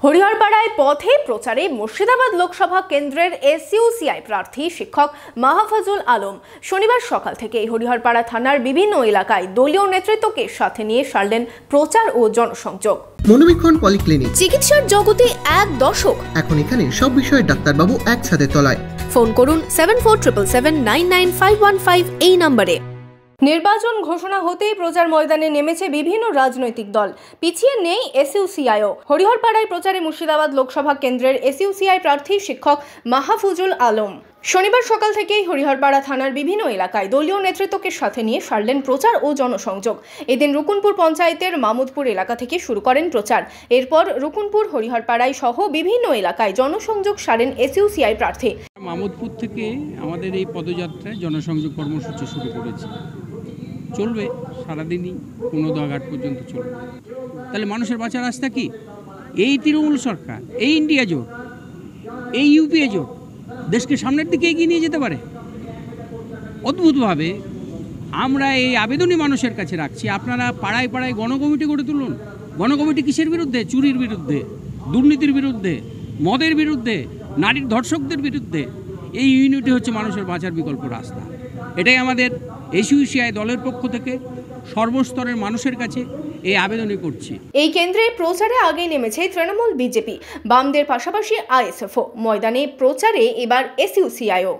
হরিহরপাড়ায় পথে প্রচারে মুর্শিদাবাদ লোকসভা কেন্দ্রের এসইউসিআই প্রার্থী শিক্ষক মাহফুজুল আলম শনিবার সকাল থেকে হরিহরপাড়া থানার বিভিন্ন এলাকায় দলীয় নেতৃত্বকে সাথে নিয়ে সারলেন প্রচার ও জনসংযোগ। মনোবীক্ষণ পলিক্লিনিক, চিকিৎসার জগতে এক দশক। এখন এখানে সব বিষয়ে ডাক্তারবাবু এক ছাদে তলায়। ফোন করুন 7477799515 এই নম্বরে। নির্বাচন ঘোষণা হতেই প্রচার ময়দানে নেমেছে বিভিন্ন রাজনৈতিক দল। পিছিয়ে নেই এসইউসিআইও। হরিহরপাড়ায় প্রচারে মুর্শিদাবাদ লোকসভা কেন্দ্রের এসইউসিআই প্রার্থী শিক্ষক মাহফুজুল আলম শনিবার সকাল থেকেই হরিহরপাড়া থানার বিভিন্ন এলাকায় দলীয় নেতৃত্বকে সাথে নিয়ে সারলেন প্রচার ও জনসংযোগ। এদিন রুকুনপুর পঞ্চায়েতের মামুদপুর এলাকা থেকে শুরু করেন প্রচার। এরপর রুকুনপুর, হরিহরপাড়ায় সহ বিভিন্ন এলাকায় জনসংযোগ সারেন এসইউসিআই প্রার্থী। মামুদপুর থেকে আমাদের এই পদযাত্রায় জনসংযোগ কর্মসূচি শুরু করেছি, চলবে সারাদিনই, 15 ঘাট পর্যন্ত চলবে। তাহলে মানুষের বাঁচার রাস্তা কি? এই তৃণমূল সরকার, এই ইন্ডিয়া জোট, এই ইউপিএ জোট দেশকে সামনের দিকে এগিয়ে নিয়ে যেতে পারে। অদ্ভুতভাবে আমরা এই আবেদনই মানুষের কাছে রাখছি, আপনারা পাড়ায় পাড়ায় গণকমিটি গড়ে তুলুন। গণকমিটি কিসের বিরুদ্ধে? চুরির বিরুদ্ধে, দুর্নীতির বিরুদ্ধে, মদের বিরুদ্ধে, নারীর ধর্ষকদের বিরুদ্ধে। এই ইউনিটি হচ্ছে মানুষের বাঁচার বিকল্প রাস্তা। এটাই আমাদের এসইউসিআই দলের পক্ষ থেকে সর্বস্তরের মানুষের কাছে এই আবেদনই করছি। এই কেন্দ্রে প্রচারে আগে নেমেছে তৃণমূল, বিজেপি, বামদের পাশাপাশি আইএসএফও। ময়দানে প্রচারে এবার এসইউসিআইও।